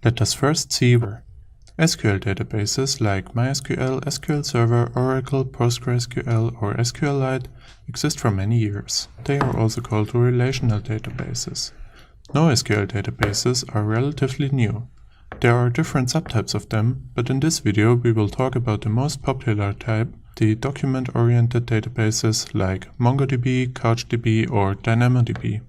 Let us first see where. SQL databases like MySQL, SQL Server, Oracle, PostgreSQL, or SQLite exist for many years. They are also called relational databases. NoSQL databases are relatively new. There are different subtypes of them, but in this video we will talk about the most popular type, the document-oriented databases like MongoDB, CouchDB, or DynamoDB.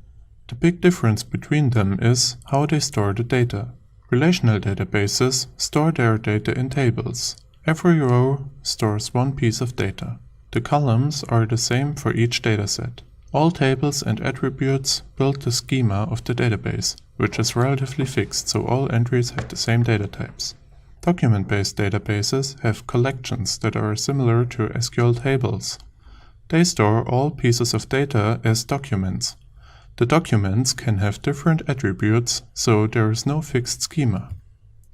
The big difference between them is how they store the data. Relational databases store their data in tables. Every row stores one piece of data. The columns are the same for each dataset. All tables and attributes build the schema of the database, which is relatively fixed, so all entries have the same data types. Document-based databases have collections that are similar to SQL tables. They store all pieces of data as documents. The documents can have different attributes, so there is no fixed schema.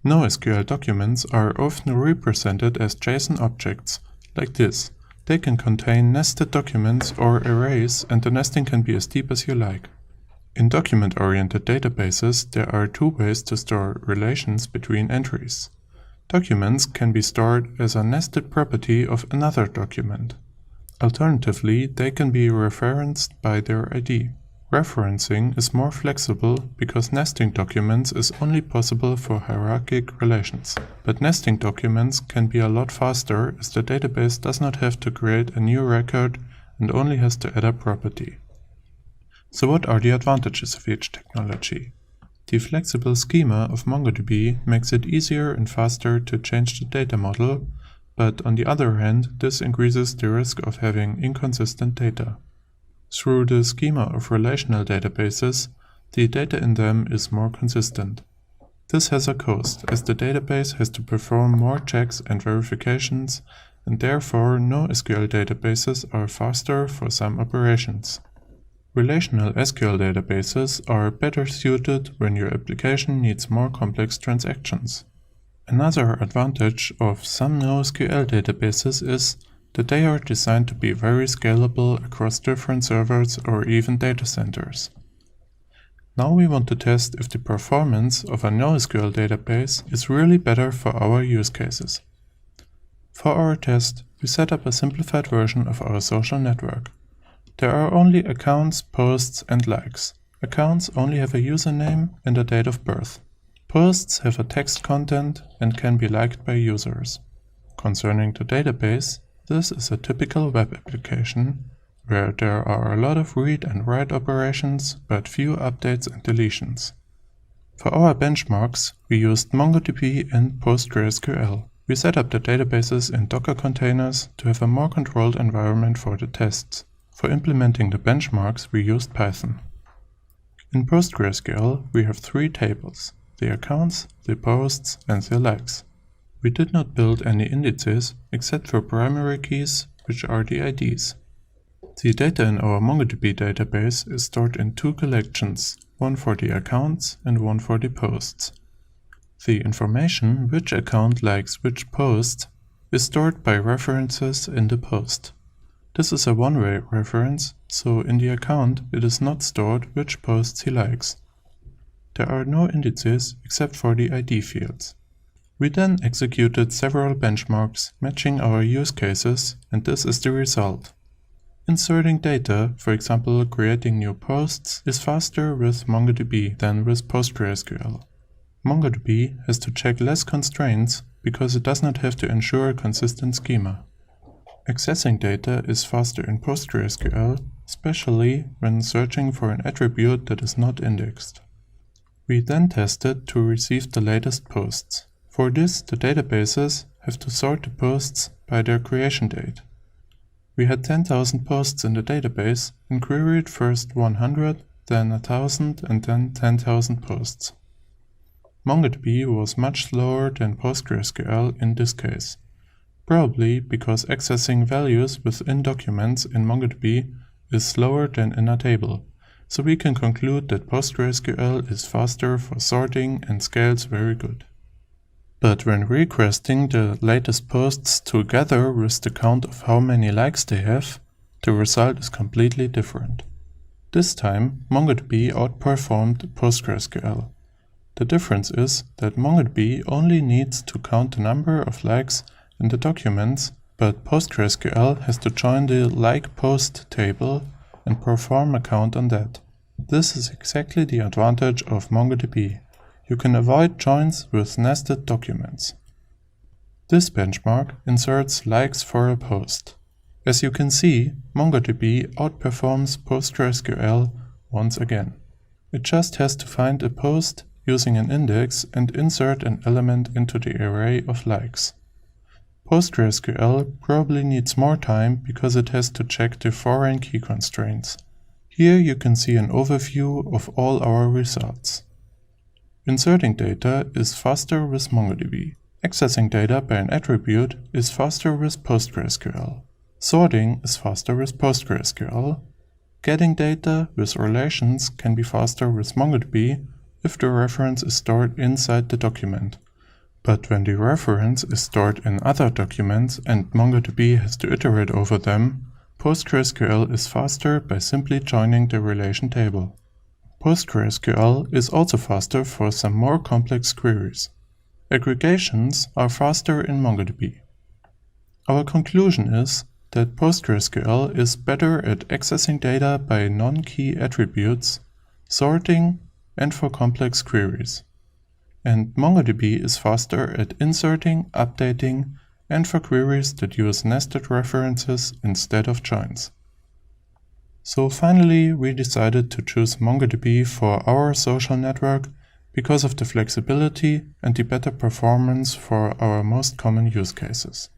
NoSQL documents are often represented as JSON objects, like this. They can contain nested documents or arrays, and the nesting can be as deep as you like. In document-oriented databases, there are two ways to store relations between entries. Documents can be stored as a nested property of another document. Alternatively, they can be referenced by their ID. Referencing is more flexible because nesting documents is only possible for hierarchic relations. But nesting documents can be a lot faster as the database does not have to create a new record and only has to add a property. So what are the advantages of each technology? The flexible schema of MongoDB makes it easier and faster to change the data model, but on the other hand, this increases the risk of having inconsistent data. Through the schema of relational databases, the data in them is more consistent. This has a cost, as the database has to perform more checks and verifications, and therefore NoSQL databases are faster for some operations. Relational SQL databases are better suited when your application needs more complex transactions. Another advantage of some NoSQL databases is that they are designed to be very scalable across different servers or even data centers. Now we want to test if the performance of a NoSQL database is really better for our use cases. For our test, we set up a simplified version of our social network. There are only accounts, posts, and likes. Accounts only have a username and a date of birth. Posts have a text content and can be liked by users. Concerning the database, this is a typical web application where there are a lot of read and write operations, but few updates and deletions. For our benchmarks, we used MongoDB and PostgreSQL. We set up the databases in Docker containers to have a more controlled environment for the tests. For implementing the benchmarks, we used Python. In PostgreSQL, we have three tables: the accounts, the posts, and the likes. We did not build any indices except for primary keys, which are the IDs. The data in our MongoDB database is stored in two collections, one for the accounts and one for the posts. The information which account likes which post is stored by references in the post. This is a one-way reference, so in the account it is not stored which posts he likes. There are no indices except for the ID fields. We then executed several benchmarks matching our use cases, and this is the result. Inserting data, for example creating new posts, is faster with MongoDB than with PostgreSQL. MongoDB has to check less constraints because it does not have to ensure a consistent schema. Accessing data is faster in PostgreSQL, especially when searching for an attribute that is not indexed. We then tested to receive the latest posts. For this, the databases have to sort the posts by their creation date. We had 10,000 posts in the database and queried first 100, then 1,000 and then 10,000 posts. MongoDB was much slower than PostgreSQL in this case, probably because accessing values within documents in MongoDB is slower than in a table, so we can conclude that PostgreSQL is faster for sorting and scales very good. But when requesting the latest posts together with the count of how many likes they have, the result is completely different. This time, MongoDB outperformed PostgreSQL. The difference is that MongoDB only needs to count the number of likes in the documents, but PostgreSQL has to join the like post table and perform a count on that. This is exactly the advantage of MongoDB. You can avoid joins with nested documents. This benchmark inserts likes for a post. As you can see, MongoDB outperforms PostgreSQL once again. It just has to find a post using an index and insert an element into the array of likes. PostgreSQL probably needs more time because it has to check the foreign key constraints. Here you can see an overview of all our results. Inserting data is faster with MongoDB. Accessing data by an attribute is faster with PostgreSQL. Sorting is faster with PostgreSQL. Getting data with relations can be faster with MongoDB if the reference is stored inside the document. But when the reference is stored in other documents and MongoDB has to iterate over them, PostgreSQL is faster by simply joining the relation table. PostgreSQL is also faster for some more complex queries. Aggregations are faster in MongoDB. Our conclusion is that PostgreSQL is better at accessing data by non-key attributes, sorting, and for complex queries. And MongoDB is faster at inserting, updating, and for queries that use nested references instead of joins. So finally, we decided to choose MongoDB for our social network because of the flexibility and the better performance for our most common use cases.